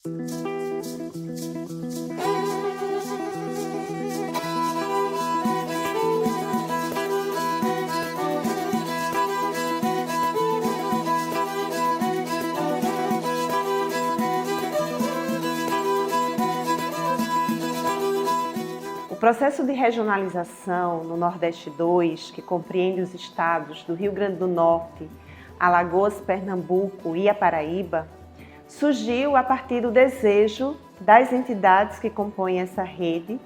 O processo de regionalização no Nordeste 2, que compreende os estados do Rio Grande do Norte, Alagoas, Pernambuco e a Paraíba, surgiu a partir do desejo das entidades que compõem essa rede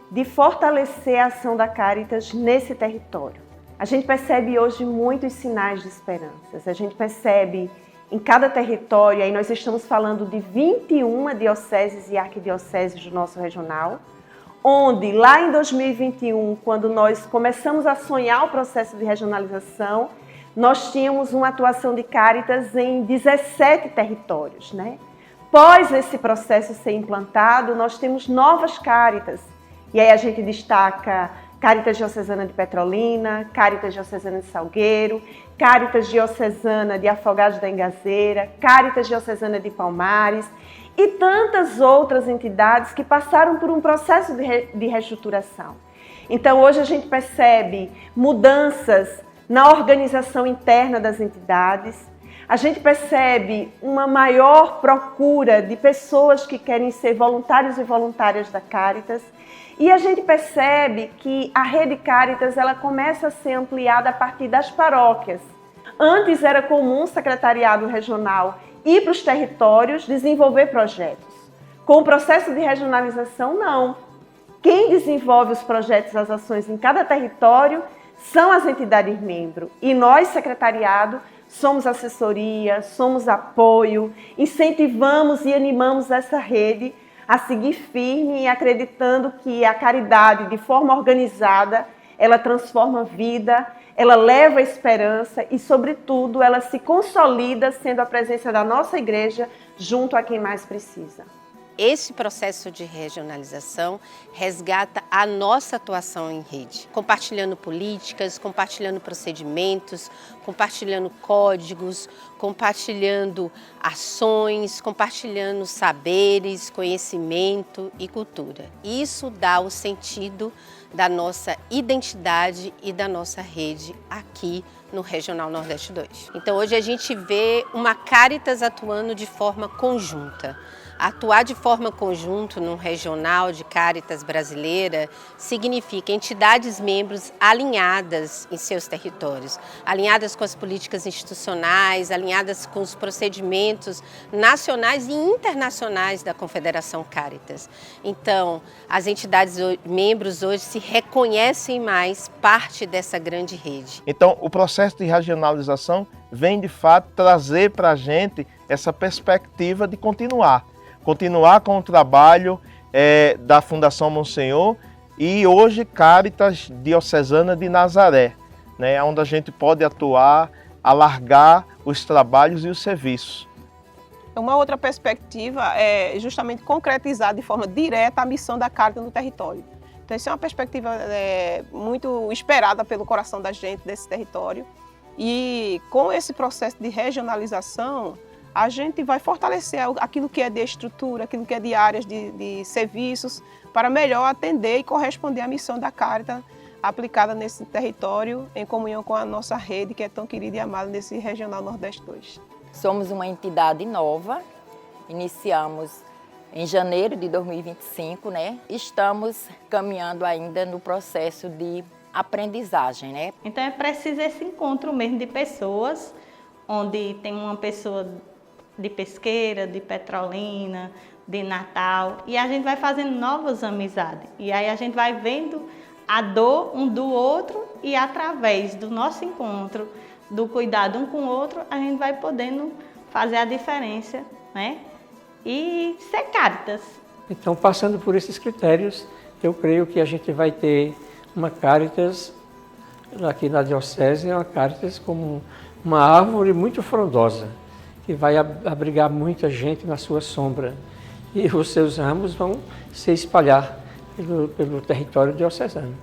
de fortalecer a ação da Cáritas nesse território. A gente percebe hoje muitos sinais de esperanças. A gente percebe em cada território, aí nós estamos falando de 21 dioceses e arquidioceses do nosso regional, onde lá em 2021, quando nós começamos a sonhar o processo de regionalização, nós tínhamos uma atuação de Cáritas em 17 territórios, né? Após esse processo ser implantado, nós temos novas Cáritas. E aí a gente destaca Cáritas Diocesana de Petrolina, Cáritas Diocesana de Salgueiro, Cáritas Diocesana de Afogados da Engazeira, Cáritas Diocesana de Palmares e tantas outras entidades que passaram por um processo de reestruturação. Então hoje a gente percebe mudanças na organização interna das entidades, a gente percebe uma maior procura de pessoas que querem ser voluntários e voluntárias da Cáritas e a gente percebe que a rede Cáritas ela começa a ser ampliada a partir das paróquias. Antes era comum o secretariado regional ir para os territórios desenvolver projetos. Com o processo de regionalização, não. Quem desenvolve os projetos, as ações em cada território são as entidades membros. E nós, secretariado, somos assessoria, somos apoio, incentivamos e animamos essa rede a seguir firme e acreditando que a caridade, de forma organizada, ela transforma vida, ela leva esperança e, sobretudo, ela se consolida sendo a presença da nossa igreja junto a quem mais precisa. Esse processo de regionalização resgata a nossa atuação em rede, compartilhando políticas, compartilhando procedimentos, compartilhando códigos, compartilhando ações, compartilhando saberes, conhecimento e cultura. Isso dá o sentido da nossa identidade e da nossa rede aqui no Regional Nordeste 2. Então hoje a gente vê uma Cáritas atuando de forma conjunta. Atuar de forma conjunta num regional de Cáritas brasileira significa entidades membros alinhadas em seus territórios, alinhadas com as políticas institucionais, alinhadas com os procedimentos nacionais e internacionais da Confederação Cáritas. Então, as entidades membros hoje se reconhecem mais parte dessa grande rede. Então, o processo de regionalização vem, de fato, trazer para a gente essa perspectiva de continuar com o trabalho da Fundação Monsenhor e hoje Cáritas Diocesana de Nazaré, né, onde a gente pode atuar, alargar os trabalhos e os serviços. Uma outra perspectiva é justamente concretizar de forma direta a missão da Cáritas no território. Então, isso é uma perspectiva muito esperada pelo coração da gente desse território. E com esse processo de regionalização, a gente vai fortalecer aquilo que é de estrutura, aquilo que é de áreas de serviços, para melhor atender e corresponder à missão da Cáritas aplicada nesse território, em comunhão com a nossa rede, que é tão querida e amada nesse Regional Nordeste 2. Somos uma entidade nova, iniciamos em janeiro de 2025, né? Estamos caminhando ainda no processo de aprendizagem, né? Então é preciso esse encontro mesmo de pessoas, onde tem uma pessoa de Pesqueira, de Petrolina, de Natal, e a gente vai fazendo novas amizades. E aí a gente vai vendo a dor um do outro e através do nosso encontro, do cuidado um com o outro, a gente vai podendo fazer a diferença, né? E ser Cáritas. Então, passando por esses critérios, eu creio que a gente vai ter uma Cáritas aqui na Diocese, uma Cáritas como uma árvore muito frondosa, que vai abrigar muita gente na sua sombra. E os seus ramos vão se espalhar pelo território diocesano.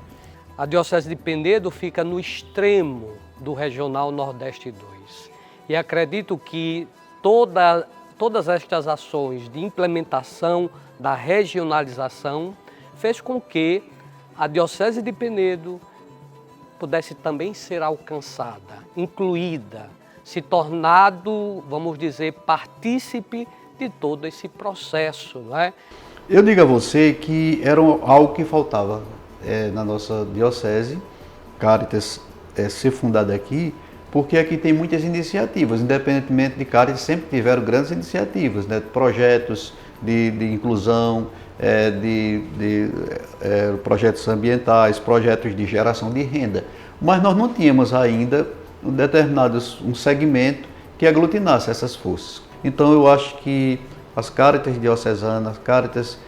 A Diocese de Penedo fica no extremo do Regional Nordeste 2. E acredito que todas estas ações de implementação da regionalização fez com que a Diocese de Penedo pudesse também ser alcançada, incluída, se tornado, vamos dizer, partícipe de todo esse processo, não é? Eu digo a você que era algo que faltava na nossa diocese, Caritas ser fundada aqui, porque aqui tem muitas iniciativas, independentemente de Caritas, sempre tiveram grandes iniciativas, né? Projetos de inclusão, projetos ambientais, projetos de geração de renda, mas nós não tínhamos ainda um segmento que aglutinasse essas forças. Então eu acho que as Caritas diocesanas, Caritas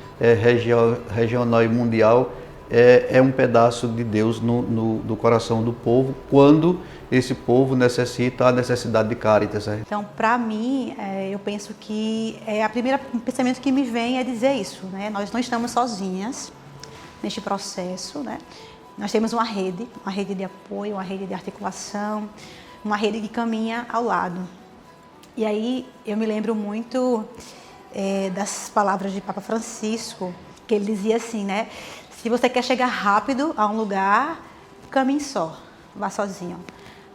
regional e mundial, é um pedaço de Deus no coração do povo, quando esse povo necessita a necessidade de Caritas. Então, para mim, eu penso que o primeiro pensamento que me vem é dizer isso, né? Nós não estamos sozinhas neste processo, né? Nós temos uma rede de apoio, uma rede de articulação, uma rede que caminha ao lado. E aí eu me lembro muito das palavras de Papa Francisco, que ele dizia assim, né? Se você quer chegar rápido a um lugar, caminhe só, vá sozinho.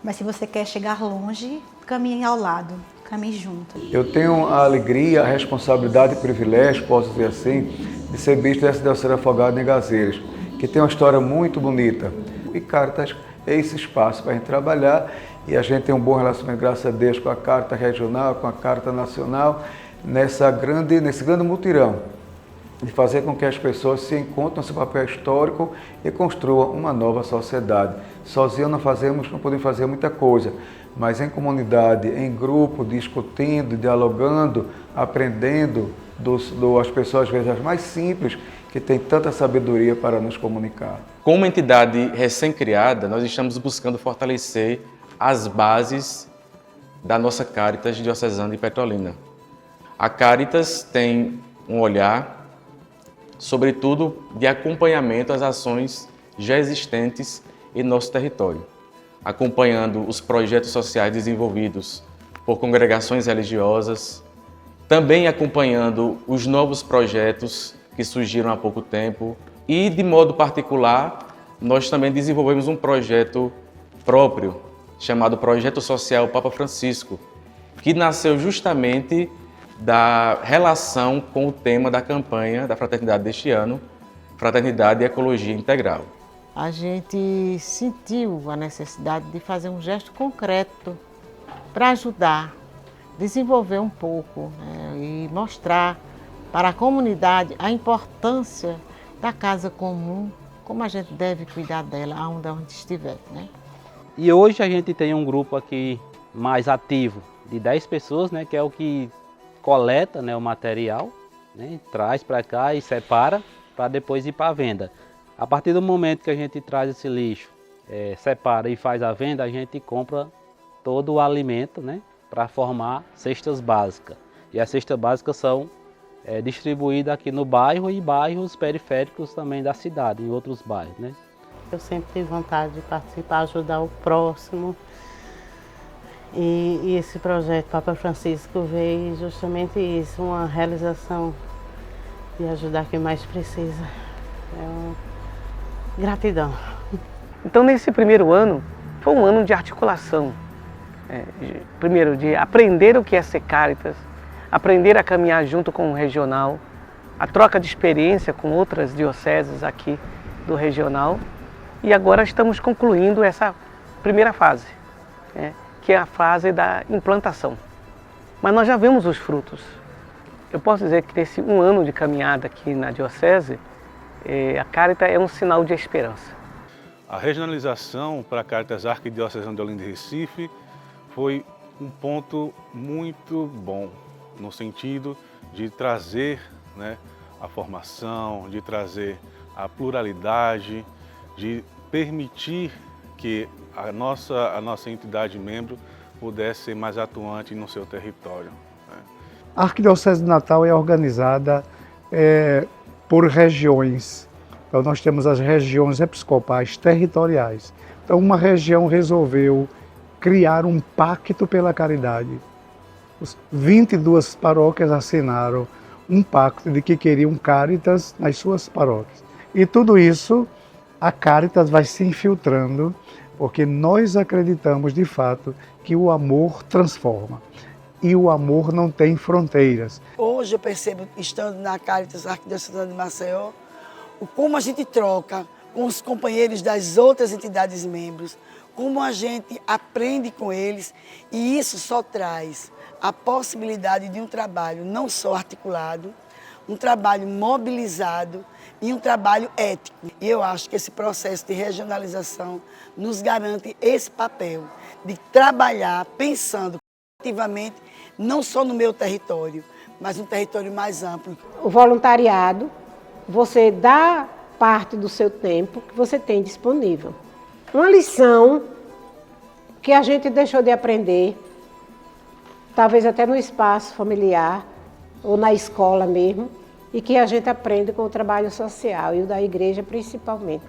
Mas se você quer chegar longe, caminhe ao lado, caminhe junto. Eu tenho a alegria, a responsabilidade e o privilégio, posso dizer assim, de ser bispo dessa Diocese Afogado em Gazeiras, que tem uma história muito bonita. E Caritas é esse espaço para a gente trabalhar, e a gente tem um bom relacionamento, graças a Deus, com a Caritas regional, com a Caritas nacional, nesse grande mutirão de fazer com que as pessoas se encontrem no seu papel histórico e construam uma nova sociedade. Sozinho não podemos fazer muita coisa, mas em comunidade, em grupo, discutindo, dialogando, aprendendo das pessoas, às vezes as mais simples, que têm tanta sabedoria para nos comunicar. Como uma entidade recém-criada, nós estamos buscando fortalecer as bases da nossa Caritas diocesana de Petrolina. A Caritas tem um olhar, sobretudo, de acompanhamento às ações já existentes em nosso território, acompanhando os projetos sociais desenvolvidos por congregações religiosas, também acompanhando os novos projetos que surgiram há pouco tempo e, de modo particular, nós também desenvolvemos um projeto próprio, chamado Projeto Social Papa Francisco, que nasceu justamente da relação com o tema da campanha da fraternidade deste ano, Fraternidade e Ecologia Integral. A gente sentiu a necessidade de fazer um gesto concreto para ajudar, desenvolver um pouco, né, e mostrar para a comunidade a importância da casa comum, como a gente deve cuidar dela, onde estiver, né? E hoje a gente tem um grupo aqui mais ativo, de 10 pessoas, né, que é o que coleta, né, o material, né, traz para cá e separa para depois ir para a venda. A partir do momento que a gente traz esse lixo, separa e faz a venda, a gente compra todo o alimento, né, para formar cestas básicas. E as cestas básicas são distribuídas aqui no bairro e bairros periféricos também da cidade, em outros bairros, né? Eu sempre tive vontade de participar, ajudar o próximo. E esse projeto Papa Francisco veio justamente isso, uma realização de ajudar quem mais precisa. Gratidão. Então, nesse primeiro ano, foi um ano de articulação. Primeiro, de aprender o que é ser Caritas, aprender a caminhar junto com o regional, a troca de experiência com outras dioceses aqui do regional. E agora estamos concluindo essa primeira fase, que é a fase da implantação. Mas nós já vemos os frutos. Eu posso dizer que nesse um ano de caminhada aqui na diocese, a Caritas é um sinal de esperança. A regionalização para a Caritas Arquidiocesana de Olinda e Recife foi um ponto muito bom, no sentido de trazer, né, a formação, de trazer a pluralidade, de permitir que a nossa entidade membro pudesse ser mais atuante no seu território. A Arquidiocese de Natal é organizada por regiões. Então nós temos as regiões episcopais territoriais. Então uma região resolveu criar um pacto pela caridade. 22 paróquias assinaram um pacto de que queriam Cáritas nas suas paróquias. E tudo isso, a Cáritas vai se infiltrando, porque nós acreditamos de fato que o amor transforma. E o amor não tem fronteiras. Hoje eu percebo, estando na Cáritas Arquidiocesana de Maceió, como a gente troca com os companheiros das outras entidades membros, como a gente aprende com eles, e isso só traz a possibilidade de um trabalho não só articulado, um trabalho mobilizado e um trabalho ético. E eu acho que esse processo de regionalização nos garante esse papel de trabalhar pensando ativamente não só no meu território, mas no território mais amplo. O voluntariado, você dá parte do seu tempo que você tem disponível. Uma lição que a gente deixou de aprender, talvez até no espaço familiar ou na escola mesmo, e que a gente aprende com o trabalho social e o da igreja principalmente.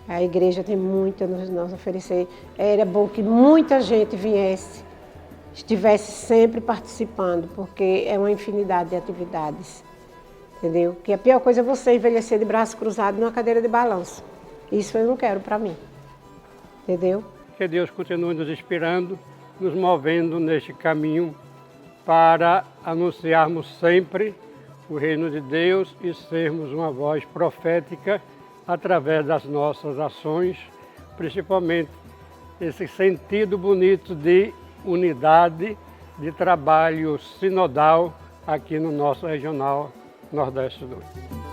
A igreja tem muito a nos oferecer. Era bom que muita gente viesse, estivesse sempre participando, porque é uma infinidade de atividades, entendeu? Que a pior coisa é você envelhecer de braço cruzado numa cadeira de balanço. Isso eu não quero para mim, entendeu? Que Deus continue nos inspirando, nos movendo neste caminho para anunciarmos sempre o reino de Deus e sermos uma voz profética através das nossas ações, principalmente esse sentido bonito de unidade, de trabalho sinodal aqui no nosso regional Nordeste 2.